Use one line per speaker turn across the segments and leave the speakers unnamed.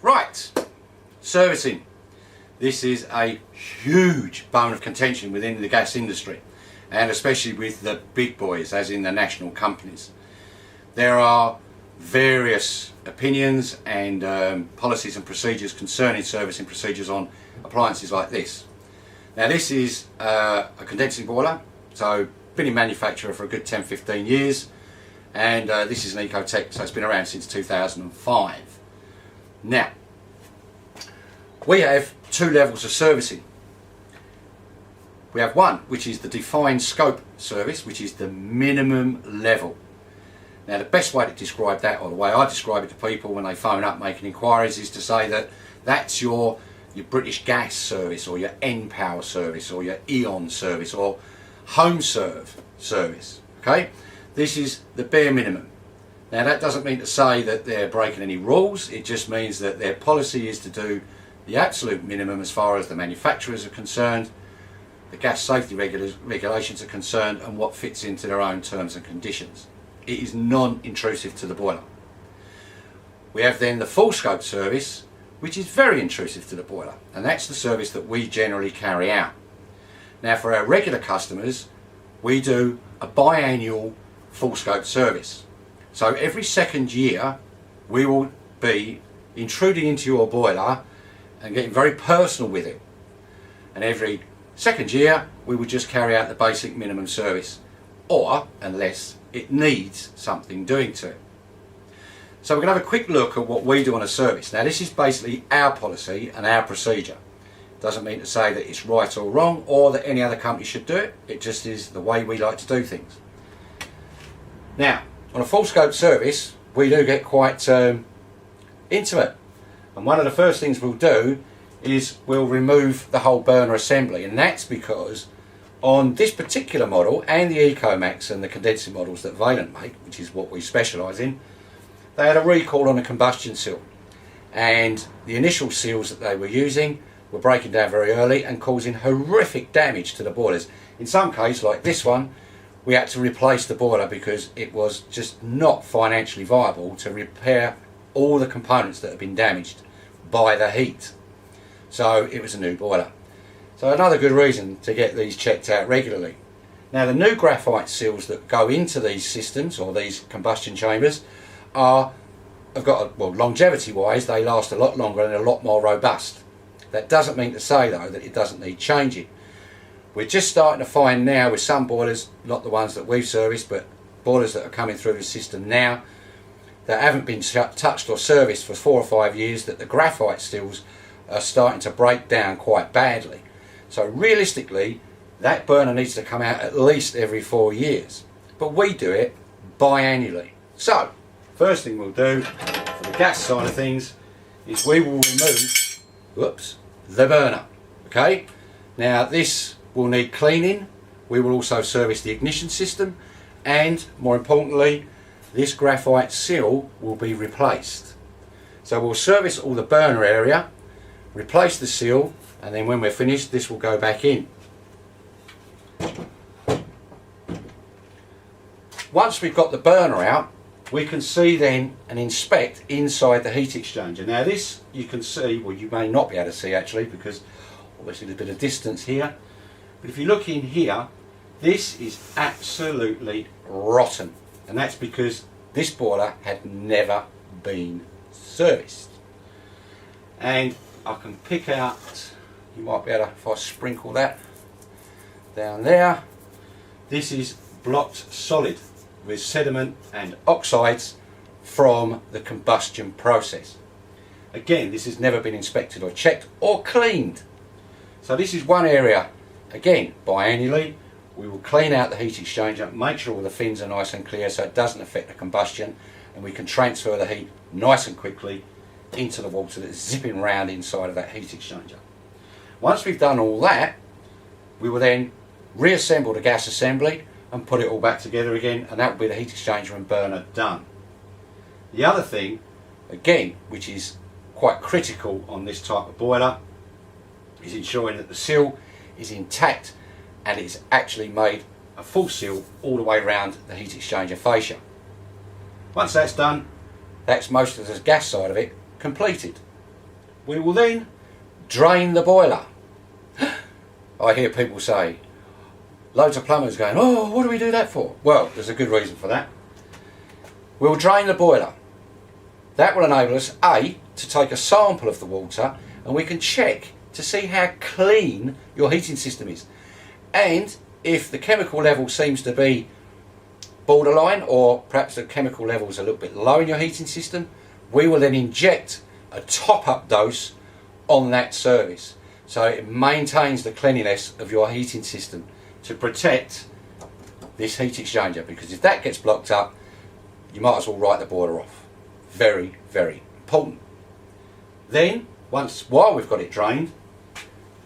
Right, servicing. This is a huge bone of contention within the gas industry, and especially with the big boys, as in the national companies. There are various opinions and policies and procedures concerning servicing procedures on appliances like this. Now this is a condensing boiler, so been in manufacture for a good 10-15 years, and this is an Ecotech, so it's been around since 2005. Now, we have two levels of servicing. We have one which is the defined scope service, which is the minimum level. Now the best way to describe that, or the way I describe it to people when they phone up making inquiries, is to say that that's your British Gas service, or your N-Power service, or your E.ON service, or Home Serve service. Okay, this is the bare minimum. Now that doesn't mean to say that they're breaking any rules, it just means that their policy is to do the absolute minimum as far as the manufacturers are concerned, the gas safety regulations are concerned, and what fits into their own terms and conditions. It is non-intrusive to the boiler. We have then the full scope service, which is very intrusive to the boiler, and that's the service that we generally carry out. Now for our regular customers, we do a biannual full scope service. So every second year we will be intruding into your boiler and getting very personal with it, and every second year we will just carry out the basic minimum service, or unless it needs something doing to it. So we're going to have a quick look at what we do on a service. Now this is basically our policy and our procedure. Doesn't mean to say that it's right or wrong, or that any other company should do it. It just is the way we like to do things. Now on a full scope service we do get quite intimate, and one of the first things we'll do is we'll remove the whole burner assembly, and that's because on this particular model and the Ecomax and the condensing models that Vaillant make, which is what we specialise in, they had a recall on a combustion seal, and the initial seals that they were using were breaking down very early and causing horrific damage to the boilers. In some cases, like this one, we had to replace the boiler because it was just not financially viable to repair all the components that had been damaged by the heat. So it was a new boiler. So another good reason to get these checked out regularly. Now the new graphite seals that go into these systems, or these combustion chambers, have got, well, longevity wise they last a lot longer and a lot more robust. That doesn't mean to say though that it doesn't need changing. We're just starting to find now with some boilers, not the ones that we've serviced, but boilers that are coming through the system now that haven't been touched or serviced for 4 or 5 years, that the graphite seals are starting to break down quite badly. So realistically that burner needs to come out at least every 4 years, but we do it biannually. So first thing we'll do for the gas side of things is we will remove the burner. Okay, now this will need cleaning. We will also service the ignition system, and more importantly this graphite seal will be replaced. So we'll service all the burner area, replace the seal, and then when we're finished this will go back in. Once we've got the burner out, we can see then and inspect inside the heat exchanger. Now this you can see, well you may not be able to see actually because obviously there's a bit of distance here, but if you look in here, this is absolutely rotten, and that's because this boiler had never been serviced. And I can pick out, you might be able to, if I sprinkle that down there, this is blocked solid with sediment and oxides from the combustion process. Again, this has never been inspected or checked or cleaned. So this is one area, again, biannually we will clean out the heat exchanger, make sure all the fins are nice and clear so it doesn't affect the combustion, and we can transfer the heat nice and quickly into the water that's zipping around inside of that heat exchanger. Once we've done all that, we will then reassemble the gas assembly and put it all back together again, and that will be the heat exchanger and burner done. The other thing, again, which is quite critical on this type of boiler, is ensuring that the seal is intact and it's actually made a full seal all the way around the heat exchanger fascia. Once that's done, that's most of the gas side of it completed. we will then drain the boiler. I hear people say, loads of plumbers going, oh, what do we do that for? Well, there's a good reason for that. We'll drain the boiler. That will enable us, A, to take a sample of the water, and we can check to see how clean your heating system is. And if the chemical level seems to be borderline, or perhaps the chemical level is a little bit low in your heating system, we will then inject a top-up dose on that service. So it maintains the cleanliness of your heating system to protect this heat exchanger, because if that gets blocked up, you might as well write the boiler off. Very, very important. Then, while we've got it drained,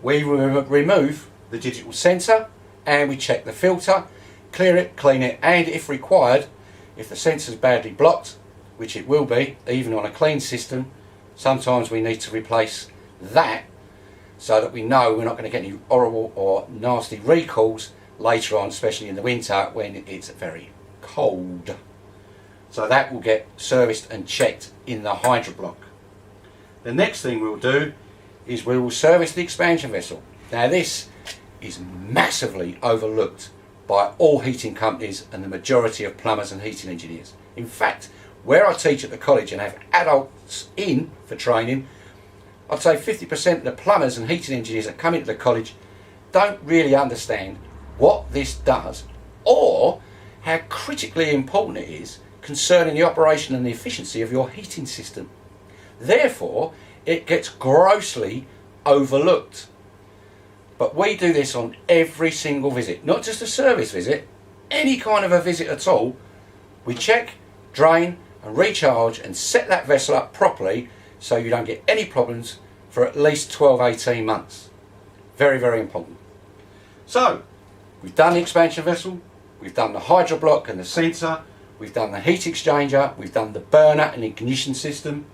we remove the digital sensor and we check the filter, clear it, clean it, and if required, if the sensor is badly blocked, which it will be, even on a clean system, sometimes we need to replace that so that we know we're not going to get any horrible or nasty recalls later on, especially in the winter when it's very cold. So that will get serviced and checked in the hydro block. The next thing we'll do is we will service the expansion vessel. Now this is massively overlooked by all heating companies and the majority of plumbers and heating engineers. In fact, where I teach at the college and have adults in for training, I'd say 50% of the plumbers and heating engineers that come into the college don't really understand what this does or how critically important it is concerning the operation and the efficiency of your heating system. Therefore, it gets grossly overlooked. But we do this on every single visit, not just a service visit, any kind of a visit at all. We check, drain and recharge and set that vessel up properly so you don't get any problems for at least 12-18 months. Very, very important. So, we've done the expansion vessel, we've done the hydro block and the sensor, we've done the heat exchanger, we've done the burner and ignition system,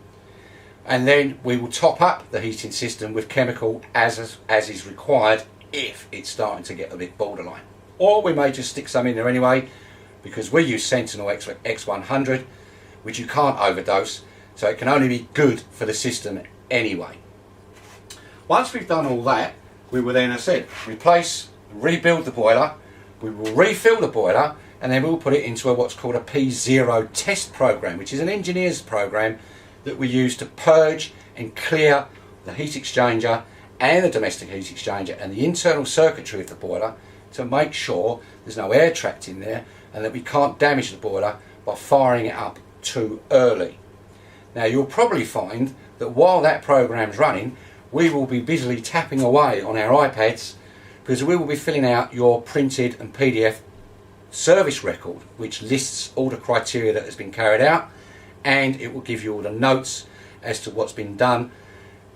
and then we will top up the heating system with chemical as is required if it's starting to get a bit borderline. Or we may just stick some in there anyway, because we use Sentinel X100, which you can't overdose, so it can only be good for the system anyway. Once we've done all that, we will then, as I said, replace, rebuild the boiler, we will refill the boiler, and then we'll put it into what's called a P0 test program, which is an engineer's program that we use to purge and clear the heat exchanger and the domestic heat exchanger and the internal circuitry of the boiler to make sure there's no air trapped in there and that we can't damage the boiler by firing it up too early. Now you'll probably find that while that program's running, we will be busily tapping away on our iPads because we will be filling out your printed and PDF service record, which lists all the criteria that has been carried out, and it will give you all the notes as to what's been done,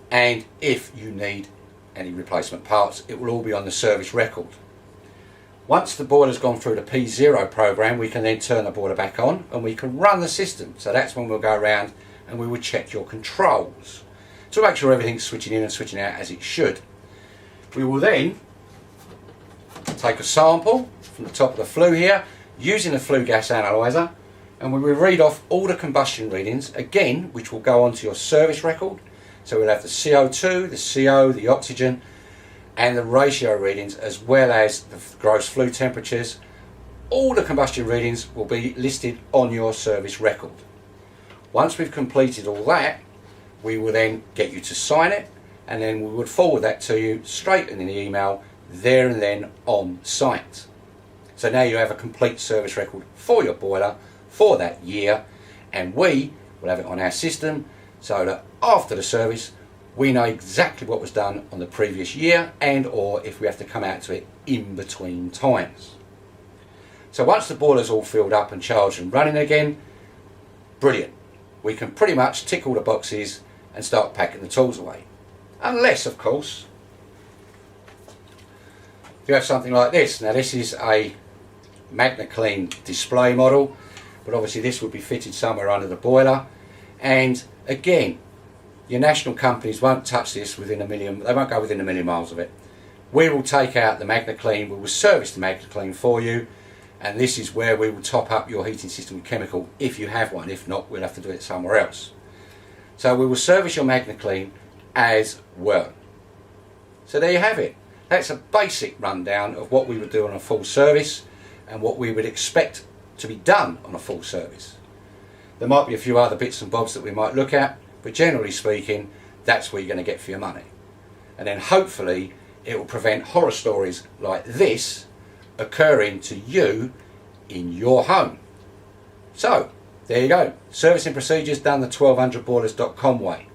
and if you need any replacement parts, it will all be on the service record. Once the boiler's gone through the P0 program, we can then turn the boiler back on and we can run the system. So that's when we'll go around and we will check your controls to make sure everything's switching in and switching out as it should. We will then take a sample from the top of the flue here using the flue gas analyzer, and we will read off all the combustion readings again, which will go onto your service record. So we'll have the CO2, the CO, the oxygen and the ratio readings, as well as the gross flue temperatures. All the combustion readings will be listed on your service record. Once we've completed all that, we will then get you to sign it, and then we would forward that to you straight in the email there and then on site. So now you have a complete service record for your boiler for that year, and we will have it on our system so that after the service we know exactly what was done on the previous year, and or if we have to come out to it in between times. So once the boiler's all filled up and charged and running again, brilliant. We can pretty much tick all the boxes and start packing the tools away. Unless, of course, you have something like this. Now this is a MagnaClean display model, but obviously this would be fitted somewhere under the boiler, and again, your national companies won't touch this within a million, they won't go within a million miles of it. We will take out the MagnaClean, we will service the MagnaClean for you, and this is where we will top up your heating system with chemical if you have one. If not, we'll have to do it somewhere else. So we will service your MagnaClean as well. So there you have it. That's a basic rundown of what we would do on a full service and what we would expect to be done on a full service. There might be a few other bits and bobs that we might look at, but generally speaking, that's what you're going to get for your money. And then hopefully it will prevent horror stories like this occurring to you in your home. So there you go, servicing procedures done the 1200boilers.com way.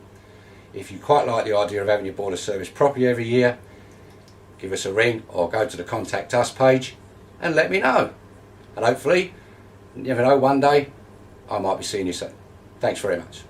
If you quite like the idea of having your boiler serviced properly every year, give us a ring or go to the contact us page and let me know. And hopefully, you never know, one day I might be seeing you soon. Thanks very much.